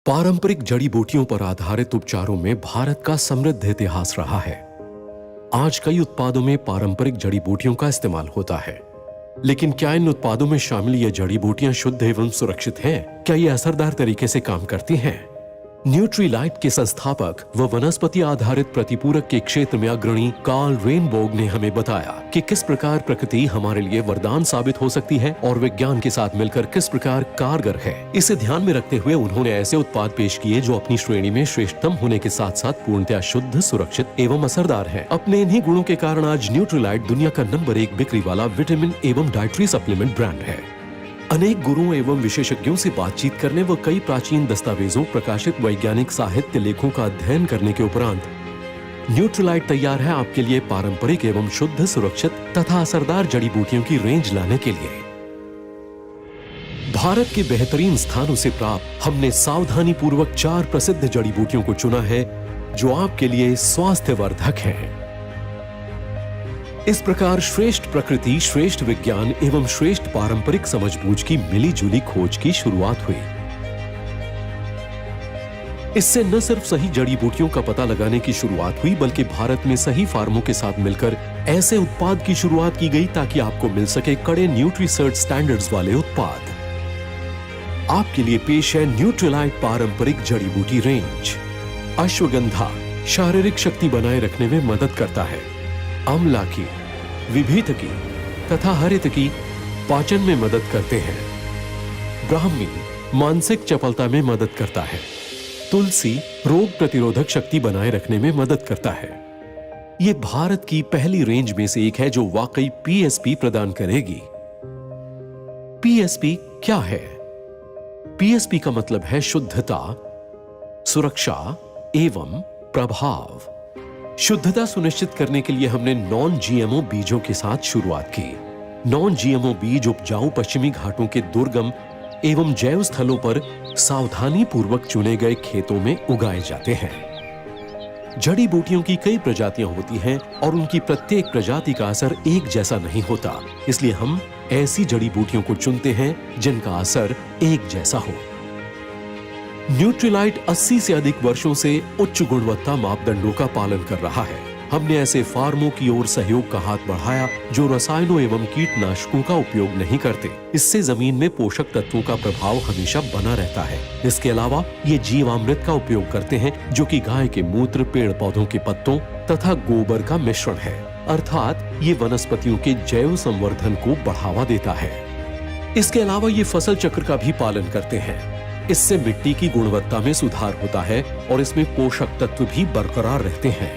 पारंपरिक जड़ी बूटियों पर आधारित उपचारों में भारत का समृद्ध इतिहास रहा है। आज कई उत्पादों में पारंपरिक जड़ी बूटियों का इस्तेमाल होता है, लेकिन क्या इन उत्पादों में शामिल ये जड़ी बूटियां शुद्ध एवं सुरक्षित हैं? क्या ये असरदार तरीके से काम करती हैं? न्यूट्रीलाइट के संस्थापक व वनस्पति आधारित प्रतिपूरक के क्षेत्र में अग्रणी कार्ल रेनबोग ने हमें बताया कि किस प्रकार प्रकृति हमारे लिए वरदान साबित हो सकती है और विज्ञान के साथ मिलकर किस प्रकार कारगर है। इसे ध्यान में रखते हुए उन्होंने ऐसे उत्पाद पेश किए जो अपनी श्रेणी में श्रेष्ठतम होने के साथ साथ पूर्णतया शुद्ध, सुरक्षित एवं असरदार है। अपने इन्हीं गुणों के कारण आज न्यूट्रीलाइट दुनिया का नंबर 1 बिक्री वाला विटामिन एवं डाइटरी सप्लीमेंट ब्रांड है। अनेक गुरुओं एवं विशेषज्ञों से बातचीत करने व कई प्राचीन दस्तावेजों, प्रकाशित वैज्ञानिक साहित्य लेखों का अध्ययन करने के उपरांत न्यूट्रीलाइट तैयार है आपके लिए पारंपरिक एवं शुद्ध, सुरक्षित तथा असरदार जड़ी बूटियों की रेंज लाने के लिए। भारत के बेहतरीन स्थानों से प्राप्त हमने सावधानी पूर्वक 4 प्रसिद्ध जड़ी बूटियों को चुना है जो आपके लिए स्वास्थ्यवर्धक है। इस प्रकार श्रेष्ठ प्रकृति, श्रेष्ठ विज्ञान एवं श्रेष्ठ पारंपरिक समझबूझ की मिली जुली खोज की शुरुआत हुई। इससे न सिर्फ सही जड़ी बूटियों का पता लगाने की शुरुआत हुई, बल्कि भारत में सही फार्मों के साथ मिलकर ऐसे उत्पाद की शुरुआत की गई ताकि आपको मिल सके कड़े न्यूट्रीसर्च स्टैंडर्ड्स वाले उत्पाद। आपके लिए पेश है न्यूट्रीलाइट पारंपरिक जड़ी बूटी रेंज। अश्वगंधा शारीरिक शक्ति बनाए रखने में मदद करता है। आमलाकी, विभीतकी तथा हरितकी पाचन में मदद करते हैं। ब्राह्मी मानसिक चपलता में मदद करता है। तुलसी रोग प्रतिरोधक शक्ति बनाए रखने में मदद करता है। यह भारत की पहली रेंज में से एक है जो वाकई पीएसपी प्रदान करेगी। पीएसपी क्या है? पीएसपी का मतलब है शुद्धता, सुरक्षा एवं प्रभाव। शुद्धता सुनिश्चित करने के लिए हमने नॉन जीएमओ बीजों के साथ शुरुआत की। नॉन जीएमओ बीज उपजाऊ पश्चिमी घाटों के दुर्गम एवं जैव स्थलों पर सावधानी पूर्वक चुने गए खेतों में उगाए जाते हैं। जड़ी बूटियों की कई प्रजातियां होती हैं और उनकी प्रत्येक प्रजाति का असर एक जैसा नहीं होता, इसलिए हम ऐसी जड़ी बूटियों को चुनते हैं जिनका असर एक जैसा हो। न्यूट्रीलाइट 80 से अधिक वर्षों से उच्च गुणवत्ता मापदंडों का पालन कर रहा है। हमने ऐसे फार्मों की ओर सहयोग का हाथ बढ़ाया जो रसायनों एवं कीटनाशकों का उपयोग नहीं करते। इससे जमीन में पोषक तत्वों का प्रभाव हमेशा बना रहता है। इसके अलावा ये जीवामृत का उपयोग करते हैं जो कि गाय के मूत्र, पेड़ पौधों के पत्तों तथा गोबर का मिश्रण है, अर्थात ये वनस्पतियों के जैव संवर्धन को बढ़ावा देता है। इसके अलावा ये फसल चक्र का भी पालन करते हैं। इससे मिट्टी की गुणवत्ता में सुधार होता है और इसमें पोषक तत्व भी बरकरार रहते हैं।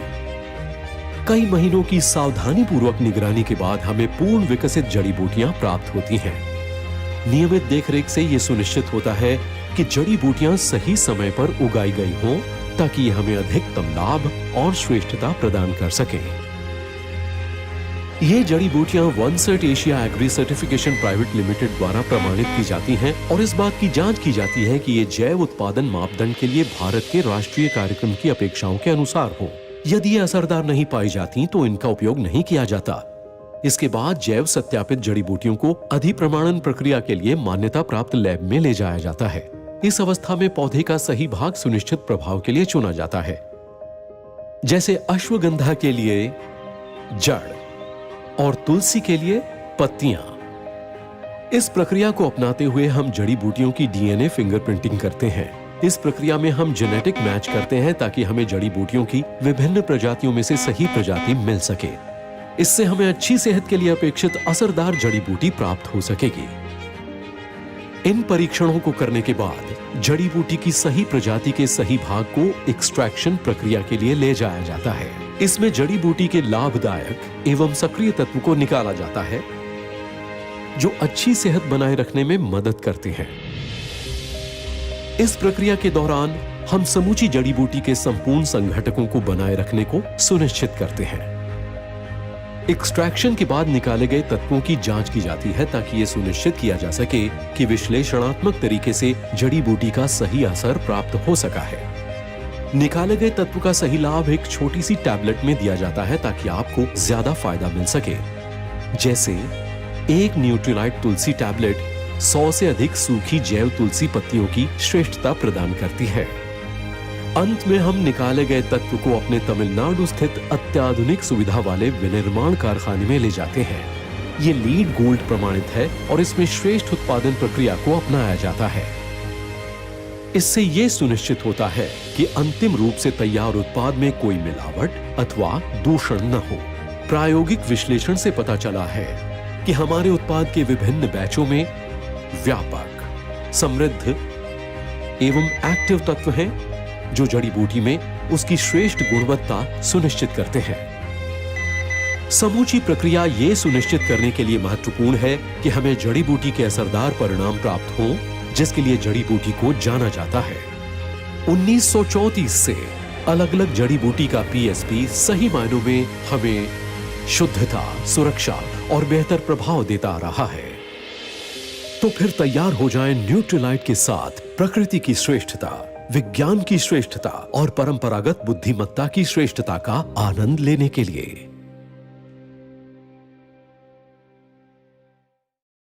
कई महीनों की सावधानी पूर्वक निगरानी के बाद हमें पूर्ण विकसित जड़ी बूटियां प्राप्त होती हैं। नियमित देखरेख से यह सुनिश्चित होता है कि जड़ी बूटियां सही समय पर उगाई गई हों ताकि ये हमें अधिकतम लाभ और श्रेष्ठता प्रदान कर सके। ये जड़ी बूटियां OneCert Asia Agri Certification Private Limited द्वारा प्रमाणित की जाती हैं और इस बात की जांच की जाती है कि ये जैव उत्पादन मापदंड के लिए भारत के राष्ट्रीय कार्यक्रम की अपेक्षाओं के अनुसार हो। यदि ये असरदार नहीं पाई जाती तो इनका उपयोग नहीं किया जाता। इसके बाद जैव सत्यापित जड़ी बूटियों को अधिप्रमाणन प्रक्रिया के लिए मान्यता प्राप्त लैब में ले जाया जाता है। इस अवस्था में पौधे का सही भाग सुनिश्चित प्रभाव के लिए चुना जाता है। जैसे अश्वगंधा के लिए जड़ और तुलसी के लिए पत्तियां। इस प्रक्रिया को अपनाते हुए हम जड़ी बूटियों की डीएनए फिंगरप्रिंटिंग करते हैं। इस प्रक्रिया में हम जेनेटिक मैच करते हैं ताकि हमें जड़ी बूटियों की विभिन्न प्रजातियों में से सही प्रजाति मिल सके। इससे हमें अच्छी सेहत के लिए अपेक्षित असरदार जड़ी बूटी प्राप्त हो सकेगी। इन परीक्षणों को करने के बाद जड़ी बूटी की सही प्रजाति के सही भाग को एक्सट्रैक्शन प्रक्रिया के लिए ले जाया जाता है। इसमें जड़ी बूटी के लाभदायक एवं सक्रिय तत्व को निकाला जाता है जो अच्छी सेहत बनाए रखने में मदद करते हैं। इस प्रक्रिया के दौरान हम समूची जड़ी बूटी के संपूर्ण संघटकों को बनाए रखने को सुनिश्चित करते हैं। एक्सट्रैक्शन के बाद निकाले गए तत्वों की जांच की जाती है ताकि यह सुनिश्चित किया जा सके कि विश्लेषणात्मक तरीके से जड़ी बूटी का सही असर प्राप्त हो सका है। निकाले गए तत्व का सही लाभ एक छोटी सी टैबलेट में दिया जाता है ताकि आपको ज्यादा फायदा मिल सके। जैसे एक न्यूट्रीलाइट तुलसी टैबलेट 100 से अधिक सूखी जैव तुलसी पत्तियों की श्रेष्ठता प्रदान करती है। अंत में हम निकाले गए तत्व को अपने तमिलनाडु स्थित अत्याधुनिक सुविधा वाले विनिर्माण कारखाने में ले जाते हैं। ये लीड गोल्ड प्रमाणित है और इसमें श्रेष्ठ उत्पादन प्रक्रिया को अपनाया जाता है। इससे ये सुनिश्चित होता है कि अंतिम रूप से तैयार उत्पाद में कोई मिलावट अथवा दूषण न हो। प्रायोगिक विश्लेषण से पता चला है कि हमारे उत्पाद के विभिन्न बैचों में व्यापक, समृद्ध एवं एक्टिव तत्व हैं जो जड़ी बूटी में उसकी श्रेष्ठ गुणवत्ता सुनिश्चित करते हैं। समूची प्रक्रिया ये सुनिश्चित करने के लिए महत्वपूर्ण है कि हमें जड़ी बूटी के असरदार परिणाम प्राप्त हों, जिसके लिए जड़ी बूटी को जाना जाता है। 1934 से अलग अलग जड़ी बूटी का पीएसपी सही मायनों में हमें शुद्धता, सुरक्षा और बेहतर प्रभाव देता आ रहा है। तो फिर तैयार हो जाएं न्यूट्रीलाइट के साथ प्रकृति की श्रेष्ठता, विज्ञान की श्रेष्ठता और परंपरागत बुद्धिमत्ता की श्रेष्ठता का आनंद लेने के लिए।